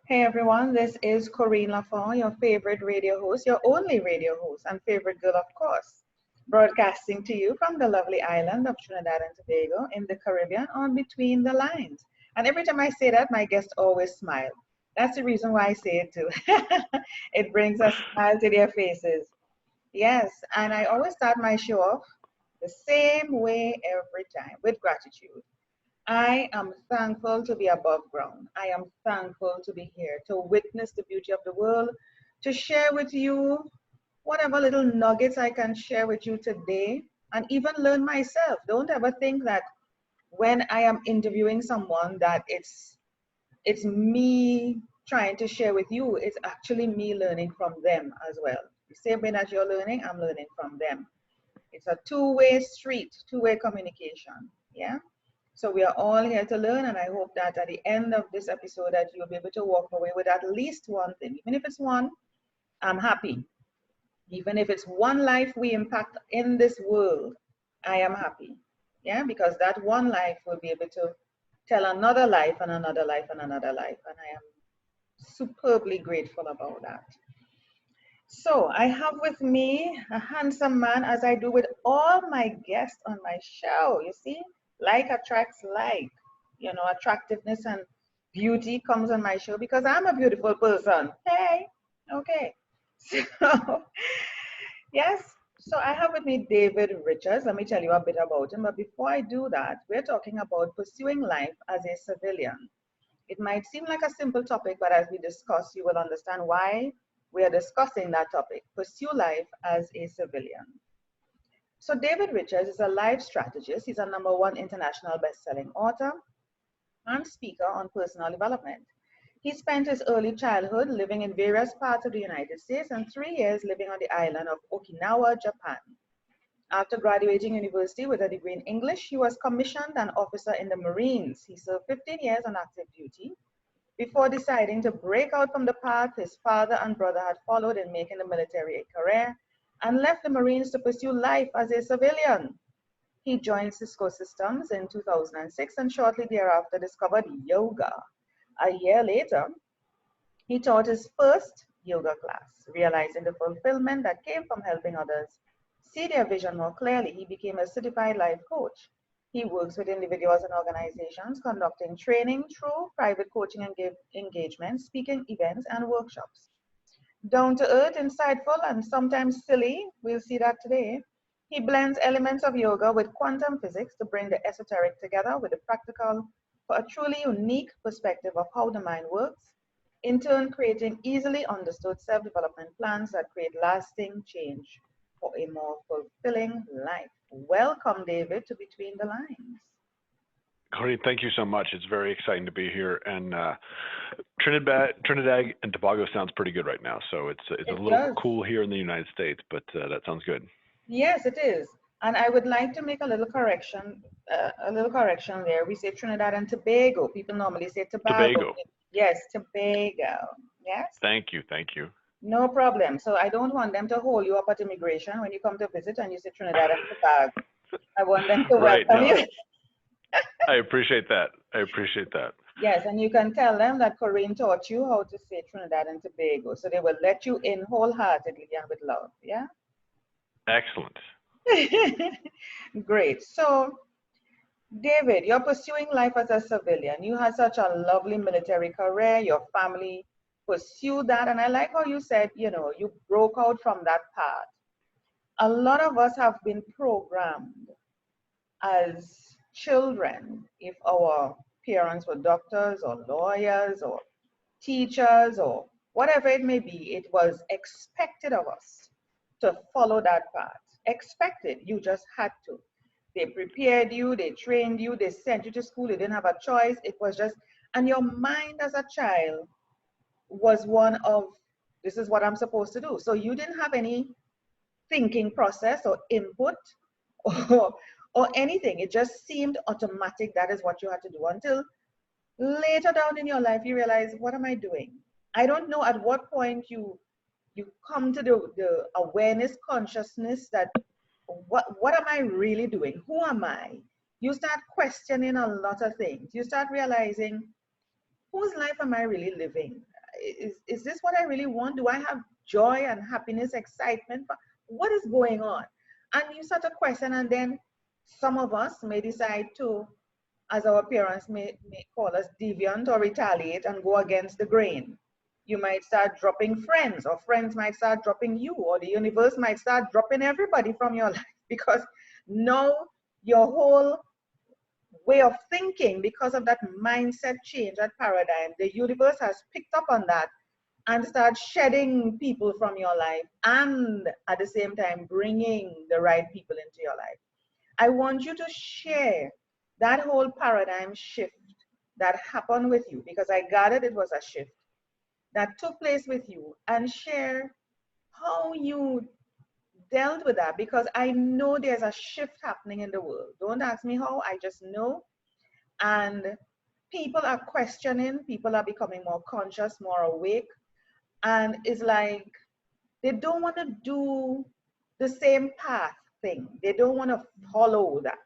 Hey everyone, this is Corinne Lafont, your favorite radio host, your only radio host, and favorite girl, of course, broadcasting to you from the lovely island of Trinidad and Tobago in the Caribbean on Between the Lines. And every time I say that, my guests always smile. That's the reason why I say it too. It brings a smile to their faces. Yes, and I always start my show off the same way every time with gratitude. I am thankful to be above ground. I am thankful to be here to witness the beauty of the world, to share with you whatever little nuggets I can share with you today, and even learn myself. Don't ever think that when I am interviewing someone that it's me trying to share with you. It's actually me learning from them as well. The same way that you're learning, I'm learning from them. It's a two-way street, two-way communication. Yeah. So we are all here to learn, and I hope that at the end of this episode that you'll be able to walk away with at least one thing. Even if it's one, I'm happy. Even if it's one life we impact in this world, I am happy. Yeah, because that one life will be able to tell another life and another life and another life. And I am superbly grateful about that. So I have with me a handsome man, as I do with all my guests on my show. You see, like attracts like. You know, attractiveness and beauty comes on my show because I'm a beautiful person. Hey, okay. So, yes. So I have with me David Richards. Let me tell you a bit about him. But before I do that, we're talking about pursuing life as a civilian. It might seem like a simple topic, but as we discuss, you will understand why we are discussing that topic. Pursue life as a civilian. So David Richards is a life strategist. He's a #1 international best-selling author and speaker on personal development. He spent his early childhood living in various parts of the United States and 3 years living on the island of Okinawa, Japan. After graduating university with a degree in English, he was commissioned an officer in the Marines. He served 15 years on active duty before deciding to break out from the path his father and brother had followed in making the military a career and left the Marines to pursue life as a civilian. He joined Cisco Systems in 2006 and shortly thereafter discovered yoga. A year later, he taught his first yoga class, realizing the fulfillment that came from helping others see their vision more clearly. He became a certified life coach. He works with individuals and organizations, conducting training through private coaching engagements, speaking events, and workshops. Down to earth, insightful, and sometimes silly, we'll see that today. He blends elements of yoga with quantum physics to bring the esoteric together with the practical for a truly unique perspective of how the mind works, in turn creating easily understood self-development plans that create lasting change for a more fulfilling life. Welcome, David, to Between the Lines. Cody, thank you so much. It's very exciting to be here, and Trinidad and Tobago sounds pretty good right now. So it's a It little does. cool here in the United States, but that sounds good. Yes, it is. And I would like to make a little correction there. We say Trinidad and Tobago. People normally say Tobago. Tobago. Yes, Tobago. Yes, Thank you. no problem. So I don't want them to hold you up at immigration when you come to visit and you say Trinidad and Tobago. I want them to Right. welcome No, you. I appreciate that. I appreciate that. Yes, and you can tell them that Corinne taught you how to say Trinidad and Tobago. So they will let you in wholeheartedly and with love. Yeah? Excellent. Great. So David, you're pursuing life as a civilian. You had such a lovely military career. Your family pursued that. And I like how you said, you know, you broke out from that path. A lot of us have been programmed as children, if our parents were doctors or lawyers or teachers or whatever it may be, it was expected of us to follow that path. Expected. You just had to. They prepared you, they trained you, they sent you to school, you didn't have a choice. It was just, and your mind as a child was one of, this is what I'm supposed to do. So you didn't have any thinking process or input or, or anything. It just seemed automatic. That is what you had to do until later down in your life, you realize, what am I doing? I don't know at what point you come to the awareness, consciousness that what am I really doing? Who am I? You start questioning a lot of things. You start realizing, whose life am I really living? is this what I really want? Do I have joy and happiness, excitement? What is going on? And you start to question, and then some of us may decide to, as our parents may call us, deviant or retaliate and go against the grain. You might start dropping friends, or friends might start dropping you, or the universe might start dropping everybody from your life because now your whole way of thinking, because of that mindset change, that paradigm, the universe has picked up on that and start shedding people from your life and at the same time bringing the right people into your life. I want you to share that whole paradigm shift that happened with you, because I gathered it was a shift that took place with you, and share how you dealt with that, because I know there's a shift happening in the world. Don't ask me how, I just know. And people are questioning, people are becoming more conscious, more awake. And it's like they don't want to do the same path thing. They don't want to follow that.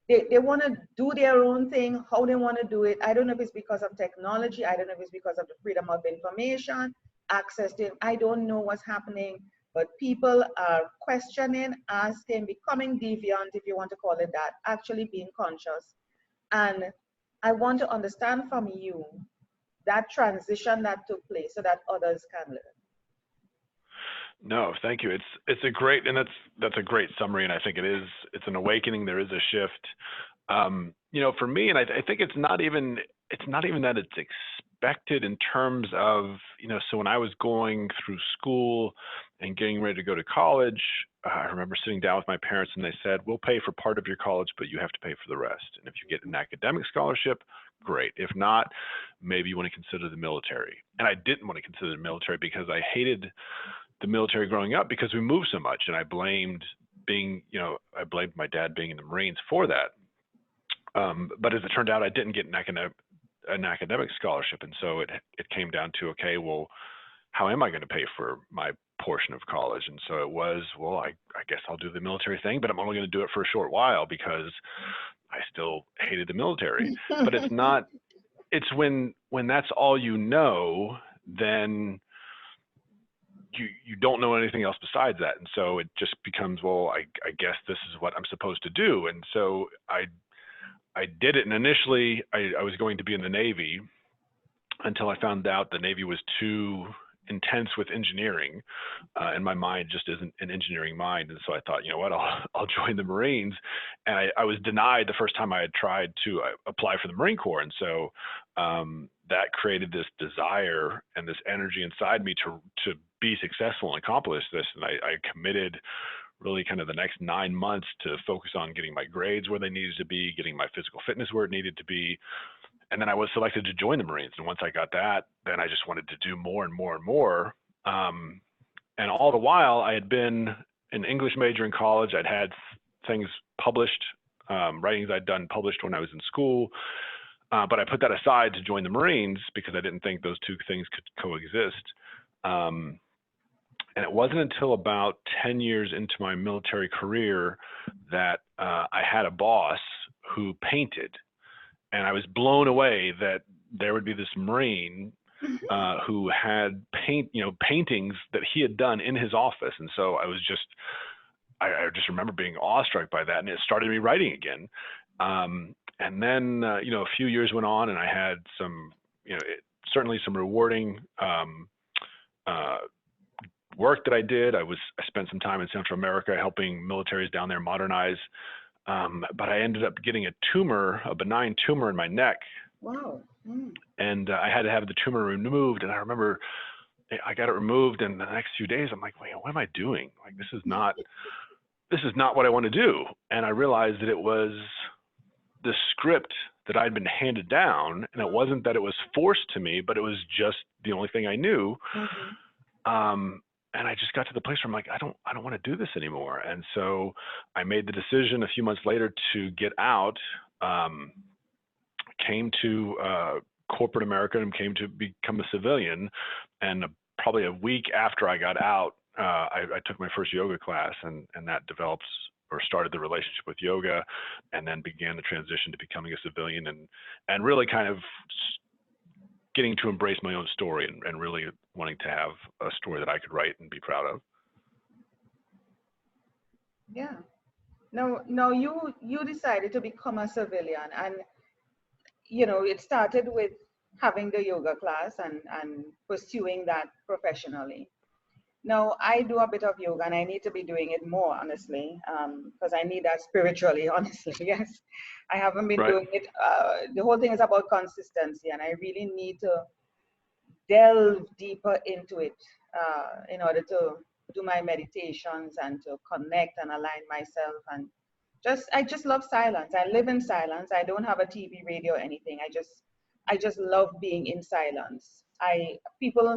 They want to do their own thing, how they want to do it. I don't know if it's because of technology. I don't know if it's because of the freedom of information, access to it. I don't know what's happening, but people are questioning, asking, becoming deviant, if you want to call it that, actually being conscious. And I want to understand from you that transition that took place so that others can learn. No, thank you. It's a great, and that's a great summary, and I think it's an awakening. There is a shift. For me, and I think it's not even that it's expected in terms of, so when I was going through school and getting ready to go to college, I remember sitting down with my parents and they said, we'll pay for part of your college, but you have to pay for the rest. And if you get an academic scholarship, great. If not, maybe you want to consider the military. And I didn't want to consider the military because I hated the military growing up because we moved so much, and I blamed my dad being in the Marines for that. But as it turned out, I didn't get an academic scholarship, and so it came down to, okay, well, how am I going to pay for my portion of college? And so it was, well, I guess I'll do the military thing, but I'm only going to do it for a short while because I still hated the military. But it's not. It's when that's all you know, then you don't know anything else besides that, and so it just becomes, well, I guess this is what I'm supposed to do. And so I did it, and initially I was going to be in the Navy until I found out the Navy was too intense with engineering, and my mind just isn't an engineering mind. And so I thought, you know what, I'll join the Marines. And I was denied the first time I had tried to apply for the Marine Corps. And so that created this desire and this energy inside me to be successful and accomplish this. And I committed really kind of the next 9 months to focus on getting my grades where they needed to be, getting my physical fitness where it needed to be. And then I was selected to join the Marines. And once I got that, then I just wanted to do more and more and more. And all the while, I had been an English major in college. I'd had things published, writings I'd done published when I was in school. But I put that aside to join the Marines because I didn't think those two things could coexist. And it wasn't until about 10 years into my military career that I had a boss who painted. And I was blown away that there would be this Marine who had paintings that he had done in his office. And so I just remember being awestruck by that, and it started me writing again. And then, a few years went on, and I had some, certainly some rewarding work that I did. I spent some time in Central America helping militaries down there modernize. But I ended up getting a benign tumor in my neck. Wow. And I had to have the tumor removed. And I remember I got it removed, and the next few days I'm like, wait, what am I doing? Like, this is not what I want to do. And I realized that it was the script that I'd been handed down, and it wasn't that it was forced to me, but it was just the only thing I knew. And I just got to the place where I'm like, I don't want to do this anymore. And so I made the decision a few months later to get out, came to corporate America and came to become a civilian. And probably a week after I got out, I took my first yoga class, and that developed or started the relationship with yoga, and then began the transition to becoming a civilian and really kind of getting to embrace my own story and really wanting to have a story that I could write and be proud of. Yeah. Now you decided to become a civilian, and it started with having the yoga class and pursuing that professionally. Now, I do a bit of yoga and I need to be doing it more, honestly, because I need that spiritually, honestly. Yes. I haven't been Right. doing it. The whole thing is about consistency, and I really need to delve deeper into it in order to do my meditations and to connect and align myself. And I just love silence. I live in silence. I don't have a TV, radio, or anything. I just love being in silence. People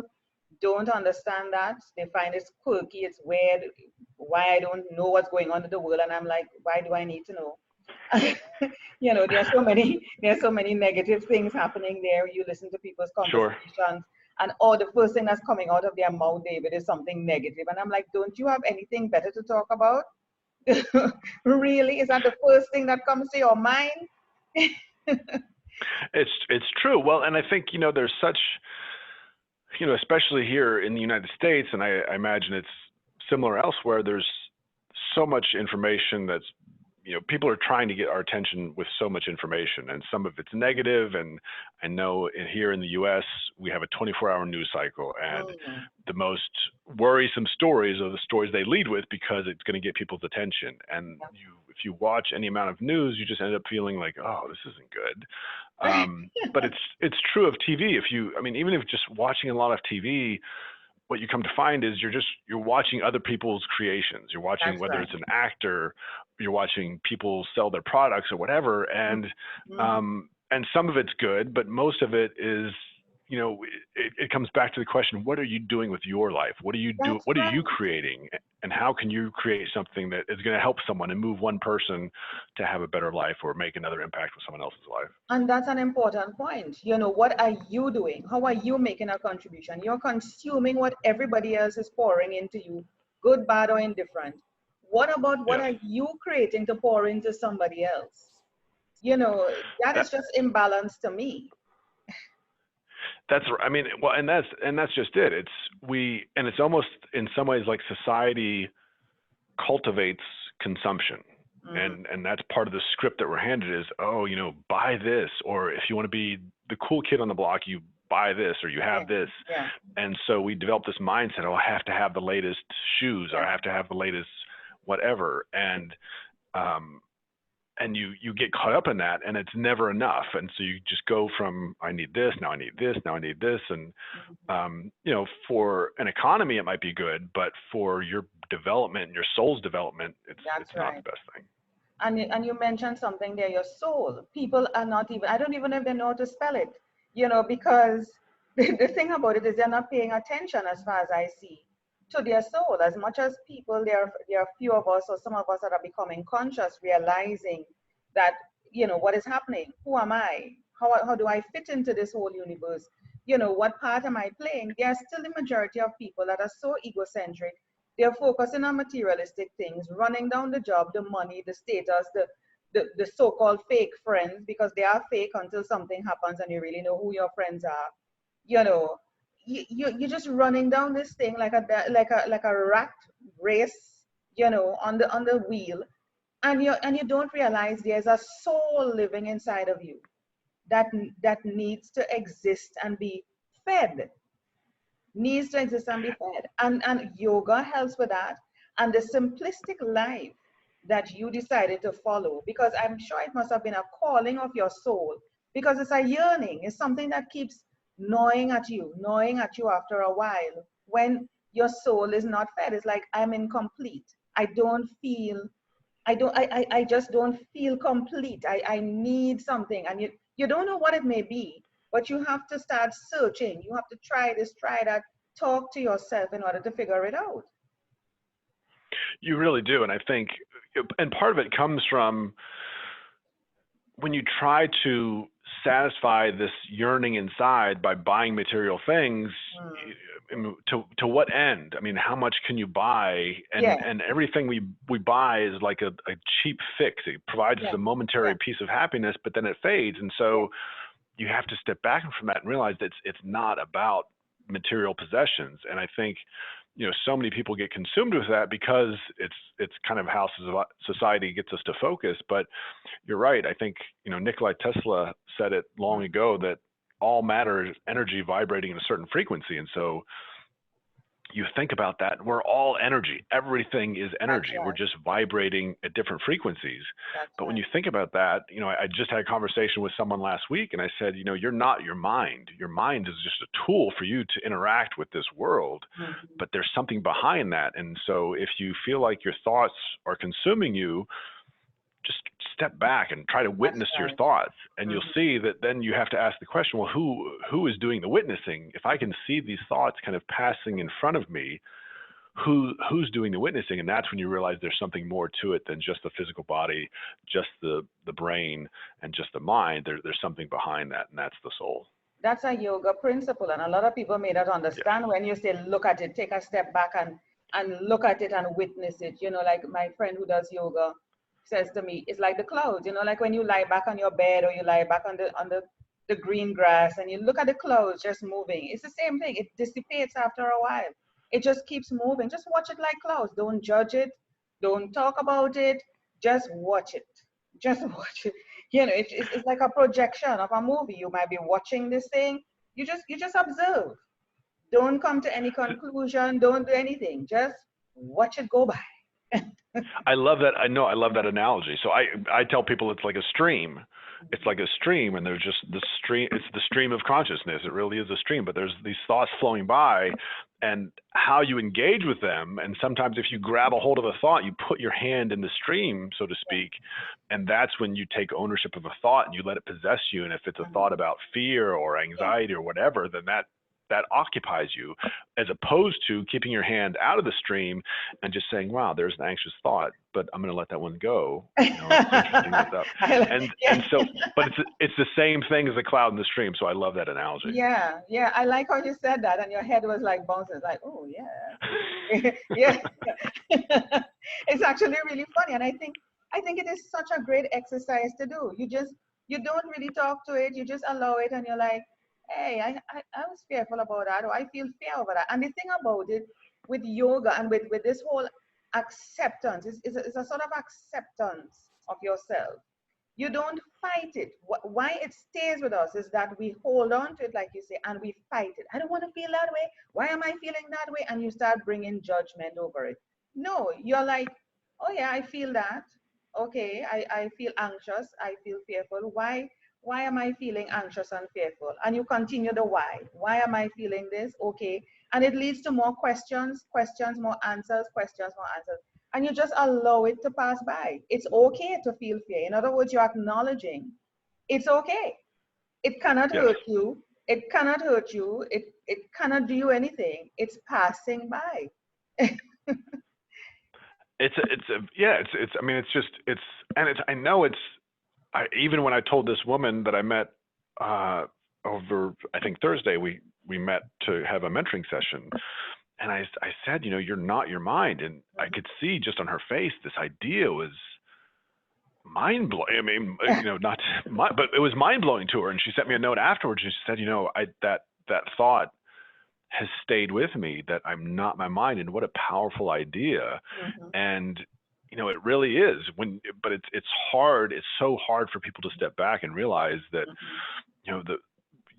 don't understand that. They find it's quirky, it's weird, why I don't know what's going on in the world, and I'm like, why do I need to know? There's so many negative things happening there. You listen to people's Sure. conversations, and all the first thing that's coming out of their mouth, David, is something negative. And I'm like, don't you have anything better to talk about? Really? Is that the first thing that comes to your mind? It's true. Well, and I think, there's such, especially here in the United States, and I imagine it's similar elsewhere, there's so much information that's, people are trying to get our attention with so much information, and some of it's negative. And I know here in the US, we have a 24-hour news cycle, and the most worrisome stories are the stories they lead with because it's going to get people's attention. And if you watch any amount of news, you just end up feeling like, oh, this isn't good. But it's true of TV. Even if just watching a lot of TV, what you come to find is you're watching other people's creations. You're watching That's whether right. it's an actor, you're watching people sell their products or whatever, and some of it's good, but most of it is, it comes back to the question: what are you doing with your life? What are you do? That's What are right. you creating? And how can you create something that is going to help someone and move one person to have a better life or make another impact with someone else's life? And that's an important point. What are you doing? How are you making a contribution? You're consuming what everybody else is pouring into you, good, bad, or indifferent. What about what Yes. are you creating to pour into somebody else? That That, is just imbalance to me. That's well, and that's just it. It's almost in some ways like society cultivates consumption. And that's part of the script that we're handed is, oh, buy this, or if you want to be the cool kid on the block, you buy this or you have this. Yeah. And so we develop this mindset, oh, I have to have the latest shoes, or I have to have the latest whatever. And you get caught up in that, and it's never enough. And so you just go from, I need this, now I need this, now I need this. And, for an economy, it might be good, but for your development, your soul's development, it's not the best thing. And you mentioned something there, your soul. People are not even, I don't even know if they know how to spell it, because the thing about it is they're not paying attention, as far as I see, to their soul. As much as people, there are a few of us, or some of us, that are becoming conscious, realizing that, what is happening? Who am I? How do I fit into this whole universe? What part am I playing? There are still the majority of people that are so egocentric. They're focusing on materialistic things, running down the job, the money, the status, the so-called fake friends, because they are fake until something happens and you really know who your friends are. You're just running down this thing like a rat race, on the wheel, and you don't realize there's a soul living inside of you that needs to exist and be fed. Needs to exist and be fed. And yoga helps with that. And the simplistic life that you decided to follow, because I'm sure it must have been a calling of your soul, because it's a yearning, it's something that keeps gnawing at you after a while. When your soul is not fed, it's like, I'm incomplete. I just don't feel complete. I need something. And you don't know what it may be, but you have to start searching. You have to try this, try that, talk to yourself in order to figure it out. You really do. And I think, and part of it comes from when you try to satisfy this yearning inside by buying material things, to what end? I mean, how much can you buy? And everything we buy is like a cheap fix. It provides us a momentary piece of happiness, but then it fades. And so you have to step back from that and realize that it's not about material possessions. And I think, so many people get consumed with that because it's kind of how society gets us to focus. But you're right. I think, Nikola Tesla said it long ago that all matter is energy vibrating in a certain frequency. And so you think about that, we're all energy. Everything is energy. Right. We're just vibrating at different frequencies. That's But when right. you think about that, I just had a conversation with someone last week and I said, you're not your mind. Your mind is just a tool for you to interact with this world, but there's something behind that. And so if you feel like your thoughts are consuming you, just step back and try to witness your right. thoughts, and you'll see that then you have to ask the question, well, who is doing the witnessing? If I can see these thoughts kind of passing in front of me, who's doing the witnessing? And that's when you realize there's something more to it than just the physical body, just the brain, and just the mind. There's something behind that, and that's the soul. That's a yoga principle, and a lot of people may not understand when you say look at it, take a step back and look at it and witness it. Like my friend who does yoga says to me, it's like the clouds. Like when you lie back on your bed or you lie back on the green grass and you look at the clouds just moving. It's the same thing. It dissipates after a while. It just keeps moving. Just watch it like clouds. Don't judge it. Don't talk about it. Just watch it. Just watch it. It's like a projection of a movie. You might be watching this thing. You just observe. Don't come to any conclusion. Don't do anything. Just watch it go by. I love that. I love that analogy. So I tell people it's like a stream. It's like a stream, and there's just the stream. It's the stream of consciousness. It really is a stream, but there's these thoughts flowing by, and how you engage with them. And sometimes if you grab a hold of a thought, you put your hand in the stream, so to speak, and that's when you take ownership of a thought and you let it possess you. And if it's a thought about fear or anxiety or whatever, then that occupies you, as opposed to keeping your hand out of the stream and just saying, wow, there's an anxious thought, but I'm going to let that one go. It's interesting what's up. And so, but it's the same thing as the cloud in the stream. So I love that analogy. Yeah. I like how you said that, and your head was like bouncing, like, oh yeah. Yeah. It's actually really funny, and I think it is such a great exercise to do. You don't really talk to it, you just allow it, and you're like, hey, I was fearful about that, or I feel fear over that. And the thing about it with yoga and with this whole acceptance, it's a sort of acceptance of yourself. You don't fight it. Why it stays with us is that we hold on to it, like you say, and we fight it. I don't want to feel that way. Why am I feeling that way? And you start bringing judgment over it. No, you're like, oh yeah, I feel that. Okay, I feel anxious. I feel fearful. Why am I feeling anxious and fearful? And you continue the why. Why am I feeling this? Okay. And it leads to more questions, more answers, more answers. And you just allow it to pass by. It's okay to feel fear. In other words, you're acknowledging it's okay. It cannot hurt you. It cannot hurt you. It cannot do you anything. It's passing by. Even when I told this woman that I met over, I think Thursday, we met to have a mentoring session, and I said, you're not your mind, and I could see just on her face this idea was mind blowing. I mean, but it was mind blowing to her, and she sent me a note afterwards. And she said, that thought has stayed with me, that I'm not my mind, and what a powerful idea. And it really is but it's hard. It's so hard for people to step back and realize that,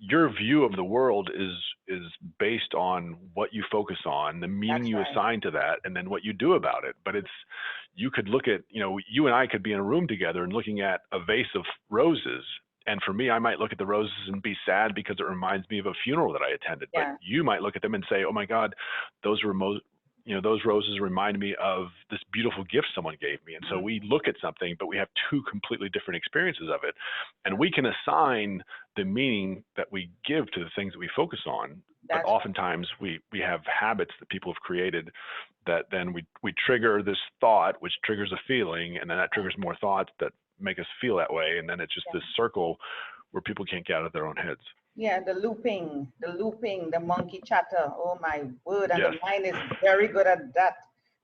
your view of the world is based on what you focus on, the meaning you assign to that, and then what you do about it. But you could look at, you and I could be in a room together and looking at a vase of roses. And for me, I might look at the roses and be sad because it reminds me of a funeral that I attended. But you might look at them and say, oh my God, those roses remind me of this beautiful gift someone gave me. And so we look at something, but we have two completely different experiences of it. And we can assign the meaning that we give to the things that we focus on. But oftentimes we have habits that people have created that then we trigger this thought, which triggers a feeling, and then that triggers more thoughts that make us feel that way. And then it's just this circle where people can't get out of their own heads. Yeah, the looping, the monkey chatter. Oh my word. And the mind is very good at that.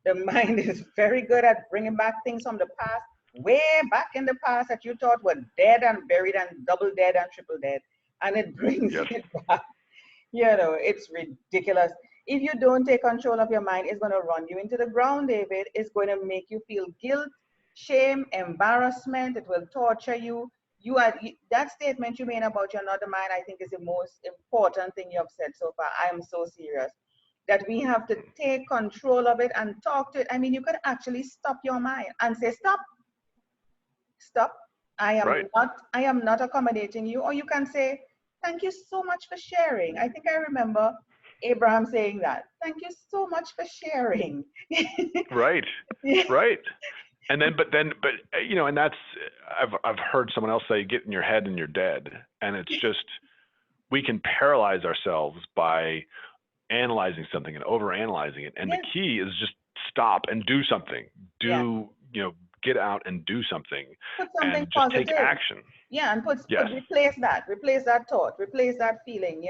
The mind is very good at bringing back things from the past, way back in the past that you thought were dead and buried and double dead and triple dead. and it brings Yes. it back. It's ridiculous. If you don't take control of your mind, it's going to run you into the ground, David. It's going to make you feel guilt, shame, embarrassment. It will torture you. That statement you made about you're not the mind, I think is the most important thing you have said so far. I am so serious that we have to take control of it and talk to it. I mean, you could actually stop your mind and say, stop, stop. Right. I am not accommodating you. Or you can say, thank you so much for sharing. I think I remember Abraham saying that. Thank you so much for sharing. Right. Yeah. Right. And then, and that's, I've heard someone else say, get in your head and you're dead. And it's just, we can paralyze ourselves by analyzing something and overanalyzing it. And the Yes. key is just stop and do something. Yeah. Get out and do something Put something and just take positive. action. Yeah, and Yes. replace that thought, replace that feeling,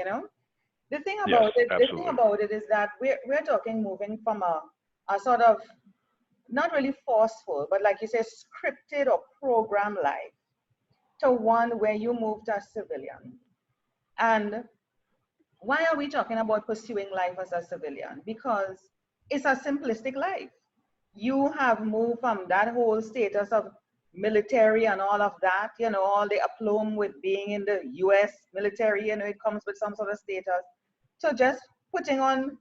The thing Yes, absolutely. about it is that we're talking moving from a sort of not really forceful, but like you say, scripted or programmed life to one where you move to a civilian. And why are we talking about pursuing life as a civilian? Because it's a simplistic life. You have moved from that whole status of military and all of that, all the aplomb with being in the US military, it comes with some sort of status. So just putting on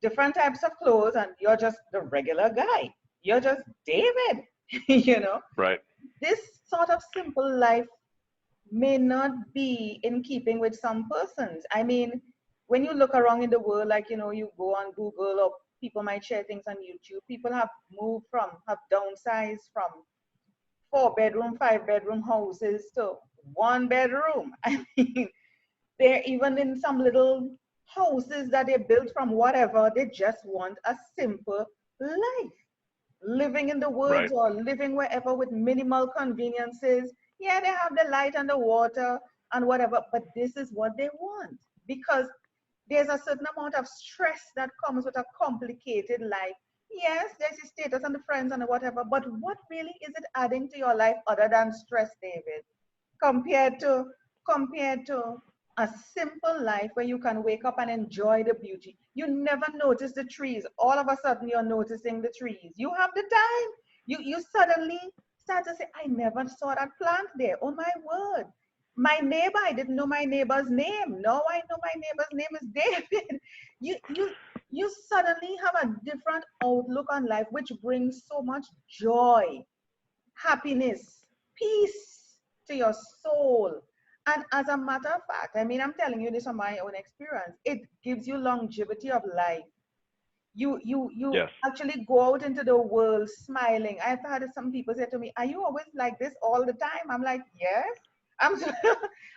different types of clothes and you're just the regular guy. You're just David, you know. Right. This sort of simple life may not be in keeping with some persons. I mean, when you look around in the world, like, you go on Google or people might share things on YouTube, people have downsized from 4 bedroom, 5 bedroom houses to 1 bedroom. I mean, they're even in some little houses that they built from whatever. They just want a simple life, living in the woods Right. or living wherever with minimal conveniences. Yeah, they have the light and the water and whatever, but this is what they want because there's a certain amount of stress that comes with a complicated life. Yes, there's the status and the friends and the whatever, but what really is it adding to your life other than stress, David? compared to compared to a simple life where you can wake up and enjoy the beauty. You never notice the trees. All of a sudden you're noticing the trees. You have the time. You suddenly start to say, I never saw that plant there. Oh my word. My neighbor, I didn't know my neighbor's name. Now I know my neighbor's name is David. You you you suddenly have a different outlook on life, which brings so much joy, happiness, peace to your soul. And as a matter of fact, I mean, I'm telling you this from my own experience, it gives you longevity of life. You Yes. actually go out into the world smiling. I've had some people say to me, are you always like this all the time? I'm like, yes. I'm so,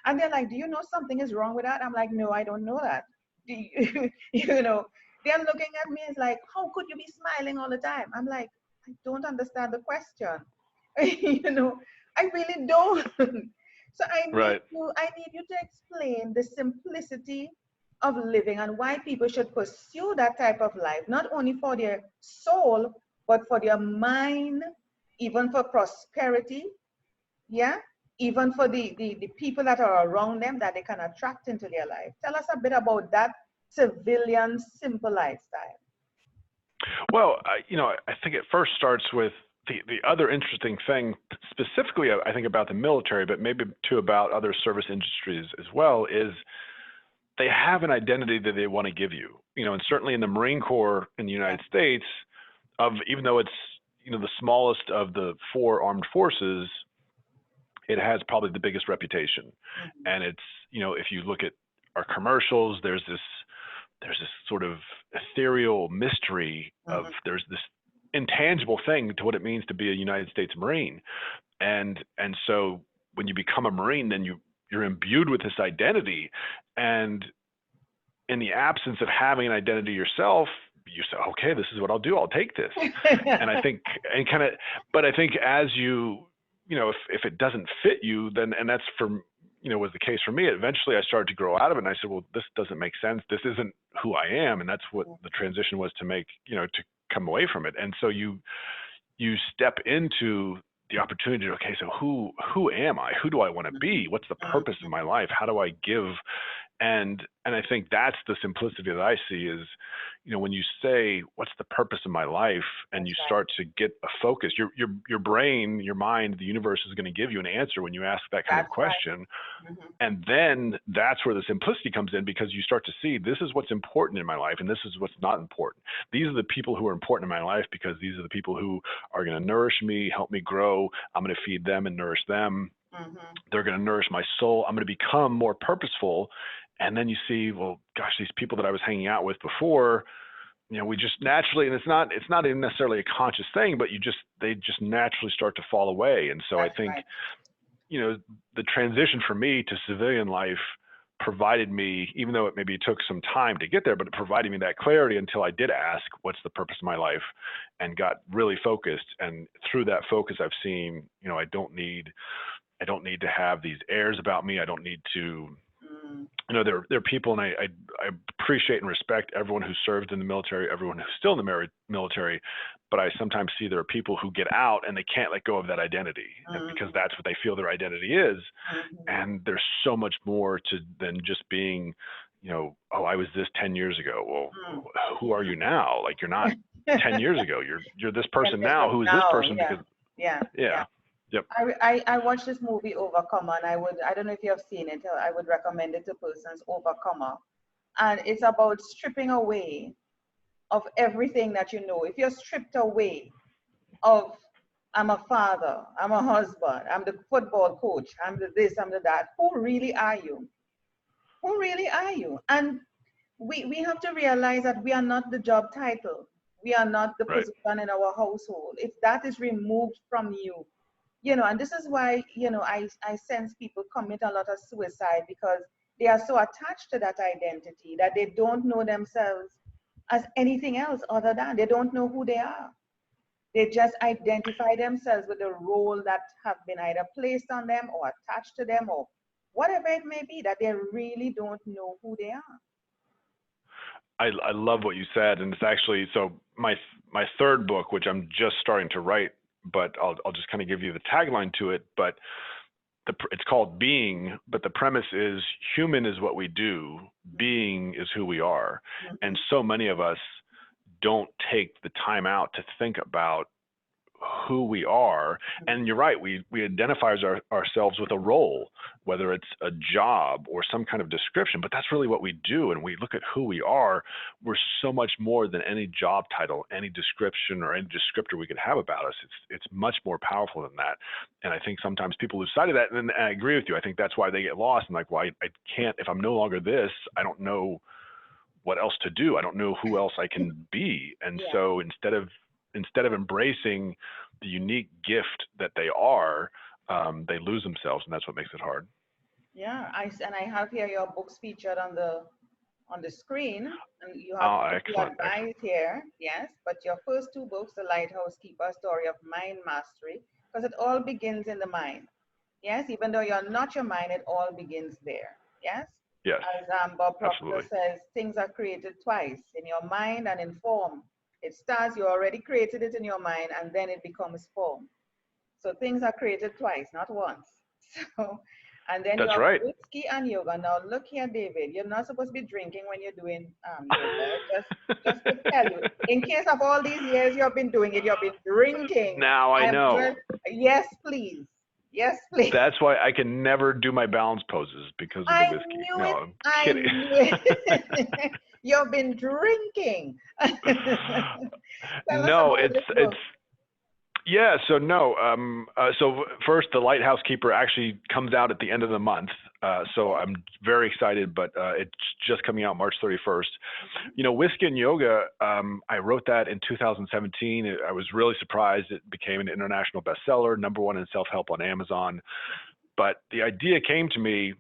and they're like, do you know something is wrong with that? I'm like, no, I don't know that. Do you, they're looking at me as like, how could you be smiling all the time? I'm like, I don't understand the question. you know, I really don't. So Right. I need you to explain the simplicity of living and why people should pursue that type of life, not only for their soul, but for their mind, even for prosperity, yeah, even for the people that are around them that they can attract into their life. Tell us a bit about that civilian simple lifestyle. Well, I think it first starts with the other interesting thing, specifically, I think about the military, but maybe too about other service industries as well, is they have an identity that they want to give you. And certainly in the Marine Corps in the Yeah. United States, even though it's the smallest of the four armed forces, it has probably the biggest reputation. Mhm. And it's if you look at our commercials, there's this sort of ethereal mystery of Mhm. there's this intangible thing to what it means to be a United States Marine. And so when you become a Marine, then you're imbued with this identity. And in the absence of having an identity yourself, you say, okay, this is what I'll do. I'll take this. And I think, and kind of, but I think as if it doesn't fit you, then, and that's was the case for me. Eventually I started to grow out of it and I said, well, this doesn't make sense. This isn't who I am. And that's what the transition was to make, to come away from it. And so you step into the opportunity to, okay, so who am I? Who do I want to be? What's the purpose of my life? How do I give? And I think that's the simplicity that I see is, when you say, what's the purpose of my life? And That's you right. start to get a focus, your brain, your mind, the universe is going to give you an answer when you ask that kind of That's right. question. Mm-hmm. And then that's where the simplicity comes in, because you start to see, this is what's important in my life and this is what's not important. These are the people who are important in my life because these are the people who are going to nourish me, help me grow. I'm going to feed them and nourish them. Mm-hmm. They're going to nourish my soul. I'm going to become more purposeful. And then you see, well, gosh, these people that I was hanging out with before, we just naturally, and it's not even necessarily a conscious thing, but they just naturally start to fall away. And so I That's think, right. the transition for me to civilian life provided me, even though it maybe took some time to get there, but it provided me that clarity until I did ask, what's the purpose of my life, and got really focused. And through that focus, I've seen, I don't need to have these airs about me. I don't need to, Mm. there are people, and I appreciate and respect everyone who served in the military, everyone who's still in the military, but I sometimes see there are people who get out and they can't let go of that identity, and because Mm-hmm. that's what they feel their identity is. Mm-hmm. And there's so much more to than just being, oh, I was this 10 years ago. Well, Mm. who are you now? Like, you're not 10 years ago. You're this 10 person years now. ago. Who is this No, person? yeah, Because yeah, yeah. yeah, yep, I watched this movie Overcomer, and I don't know if you have seen it. I would recommend it to persons. Overcomer, and it's about stripping away of everything that you know. If you're stripped away of, I'm a father, I'm a husband, I'm the football coach, I'm the this, I'm the that. Who really are you? Who really are you? And we have to realize that we are not the job title. We are not the right. position in our household. If that is removed from you, and this is why, I sense people commit a lot of suicide, because they are so attached to that identity that they don't know themselves as anything else other than, they don't know who they are. They just identify themselves with the role that have been either placed on them or attached to them, or whatever it may be, that they really don't know who they are. I love what you said, and it's actually, so my third book, which I'm just starting to write, but I'll just kind of give you the tagline to it. But it's called Being, but the premise is, human is what we do, being is who we are. And Mhm. so many of us don't take the time out to think about who we are. And you're right, we identify ourselves with a role, whether it's a job or some kind of description, but that's really what we do. And we look at who we are, we're so much more than any job title, any description, or any descriptor we could have about us. It's much more powerful than that. And I think sometimes people lose sight of that. And I agree with you. I think that's why they get lost and like, well, I can't, if I'm no longer this, I don't know what else to do. I don't know who else I can be. And Yeah. so instead of embracing the unique gift that they are, they lose themselves, and that's what makes it hard. Yeah, and I have here your books featured on the screen, and you have Oh, two excellent, excellent. advice here. Yes, but your first two books, The Lighthouse Keeper, Story of Mind Mastery, because it all begins in the mind. Yes, even though you're not your mind, it all begins there. Yes, Yes, as Bob Proctor absolutely. says, things are created twice, in your mind and in form. It starts, you already created it in your mind, and then it becomes form. So things are created twice, not once. So, and then you That's have right. whiskey and yoga. Now look here, David, you're not supposed to be drinking when you're doing yoga. Just to tell you, in case of all these years you've been doing it, you've been drinking. Now I I am know. just, yes, please. Yes, please. That's why I can never do my balance poses, because of the I whiskey. knew No, it. I'm I kidding. knew it. You've been drinking. Tell us No, about it's this it's book. yeah. So no. So first, the Lighthouse Keeper actually comes out at the end of the month. So Okay. I'm very excited, but it's just coming out March 31st. Mhm. Whiskey and Yoga. I wrote that in 2017. I was really surprised. It became an international bestseller, #1 in self-help on Amazon. But the idea came to me.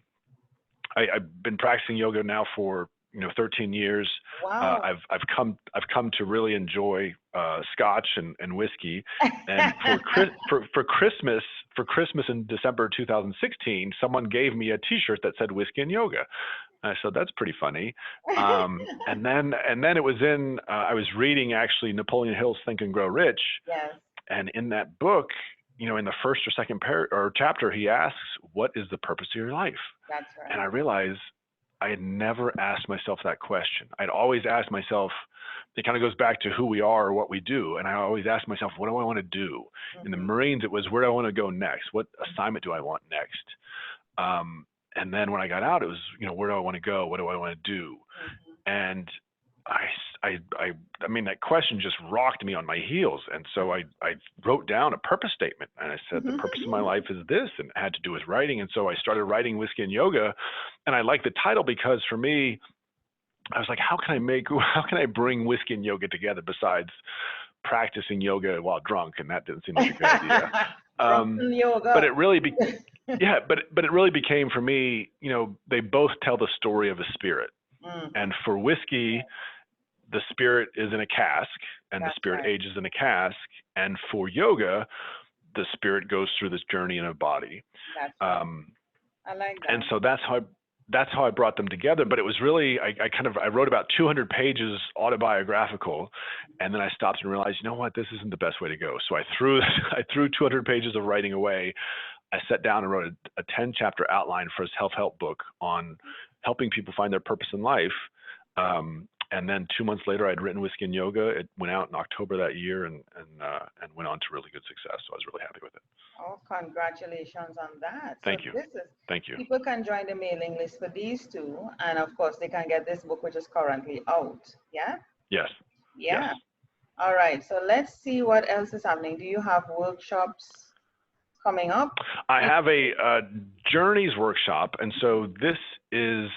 I've been practicing yoga now for 13 years. Wow. I've come to really enjoy Scotch and whiskey. And for Christmas in December 2016, someone gave me a T-shirt that said whiskey and yoga. And I said, that's pretty funny. And then it was I was reading actually Napoleon Hill's Think and Grow Rich, Yes. and in that book, in the first or second or chapter, he asks, what is the purpose of your life? That's And I right. realized I had never asked myself that question. I'd always asked myself, it kind of goes back to who we are or what we do. And I always asked myself, what do I want to do? In the Mm-hmm. Marines, it was, where do I want to go next? What assignment do I want next? And then when I got out, it was, where do I want to go? What do I want to do? Mm-hmm. And I mean, that question just rocked me on my heels. And so I wrote down a purpose statement, and I said, the purpose of my life is this, and it had to do with writing. And so I started writing Whiskey and Yoga, and I like the title because for me, I was like, how can I bring whiskey and yoga together besides practicing yoga while drunk? And that didn't seem like a good idea. Drunken But yoga. it really yeah, but it really became for me, they both tell the story of a spirit. Mm-hmm. And for whiskey, the spirit is in a cask, and the That's spirit right. ages in a cask. And for yoga, the spirit goes through this journey in a body. That's right. Um, I like and that. so that's how I brought them together. But it was really, I wrote about 200 pages autobiographical, and then I stopped and realized, you know what, this isn't the best way to go. So I threw I threw 200 pages of writing away. I sat down and wrote a 10-chapter outline for a self-help book on helping people find their purpose in life. And then 2 months later, I'd written Whiskey and Yoga. It went out in October that year, and went on to really good success. So I was really happy with it. Oh, congratulations on that. So Thank you. this is, Thank you. people can join the mailing list for these two, and of course they can get this book, which is currently out. Yeah? Yes. Yes. Yeah. All right. So let's see what else is happening. Do you have workshops coming up? I have a Journeys workshop, and so this is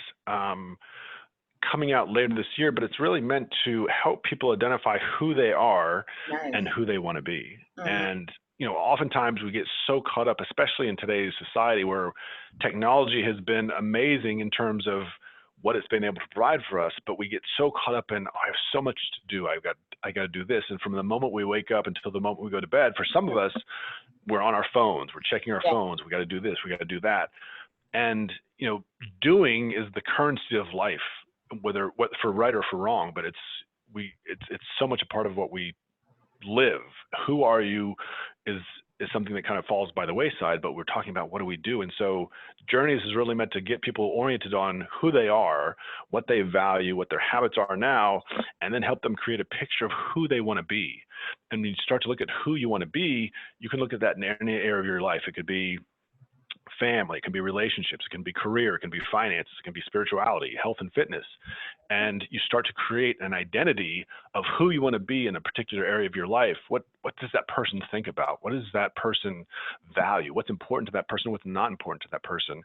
coming out later this year, but it's really meant to help people identify who they are Nice. and who they want to be. Mhm. And oftentimes we get so caught up, especially in today's society, where technology has been amazing in terms of what it's been able to provide for us, but we get so caught up in, oh, I have so much to do. I got to do this. And from the moment we wake up until the moment we go to bed, for some of us, we're on our phones, we're checking our Yeah. phones, we got to do this, we got to do that. And doing is the currency of life, whether for right or for wrong, but it's so much a part of what we live. Who are you is something that kind of falls by the wayside, but we're talking about what do we do. And so Journeys is really meant to get people oriented on who they are, what they value, what their habits are now, and then help them create a picture of who they want to be. And when you start to look at who you want to be, you can look at that in any area of your life. It could be family, it can be relationships, it can be career, it can be finances, it can be spirituality, health and fitness. And you start to create an identity of who you want to be in a particular area of your life. What does that person think about? What does that person value? What's important to that person? What's not important to that person?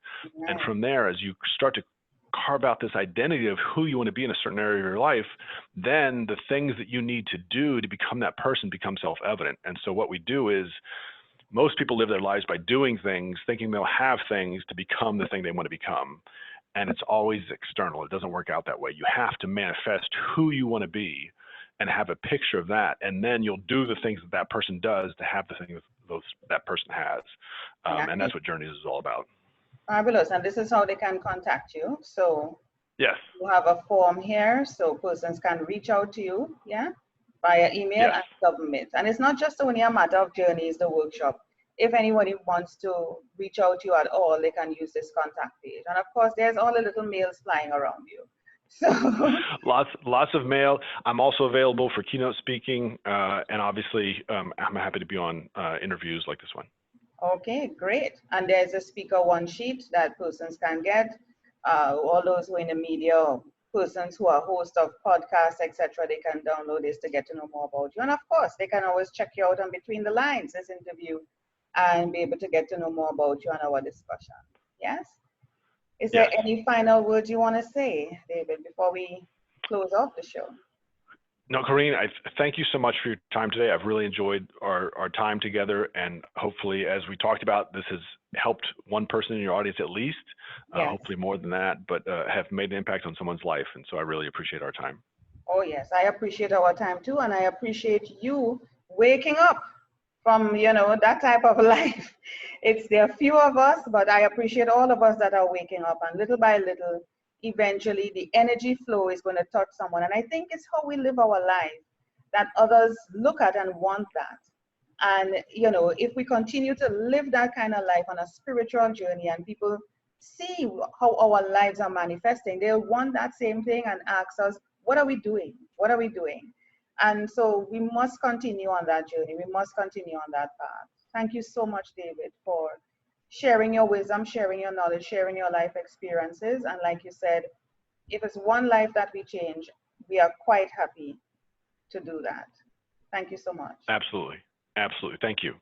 And Nice. from there, as you start to carve out this identity of who you want to be in a certain area of your life, then the things that you need to do to become that person become self-evident. And so what we do is, most people live their lives by doing things, thinking they'll have things to become the thing they want to become. And it's always external. It doesn't work out that way. You have to manifest who you want to be and have a picture of that. And then you'll do the things that that person does to have the things that person has. And Nice. that's what Journeys is all about. Fabulous. And this is how they can contact you. So Yes. you have a form here so persons can reach out to you, yeah, via email Yes. and submit. And it's not just only a matter of Journeys, the workshop. If anybody wants to reach out to you at all, they can use this contact page. And of course, there's all the little mails flying around you. So lots of mail. I'm also available for keynote speaking, and obviously I'm happy to be on interviews like this one. okay, great. And there's a speaker one sheet that persons can get. All those who are in the media, persons who are hosts of podcasts, etc., they can download this to get to know more about you. And of course, they can always check you out on Between the Lines, this interview, and be able to get to know more about you and our discussion. Yes? Is there Yes. any final words you want to say, David, before we close off the show? No, Corrine, I thank you so much for your time today. I've really enjoyed our time together, and hopefully, as we talked about, this has helped one person in your audience at least, Yes. hopefully more than that, but have made an impact on someone's life. And so I really appreciate our time. Oh, yes, I appreciate our time too, and I appreciate you waking up from, that type of life. There are few of us, but I appreciate all of us that are waking up, and little by little, eventually the energy flow is going to touch someone. And I think it's how we live our life that others look at and want that. And, if we continue to live that kind of life on a spiritual journey and people see how our lives are manifesting, they'll want that same thing and ask us, what are we doing? What are we doing? And so we must continue on that journey. We must continue on that path. Thank you so much, David, for sharing your wisdom, sharing your knowledge, sharing your life experiences. And like you said, if it's one life that we change, we are quite happy to do that. Thank you so much. Absolutely. Absolutely. Thank you.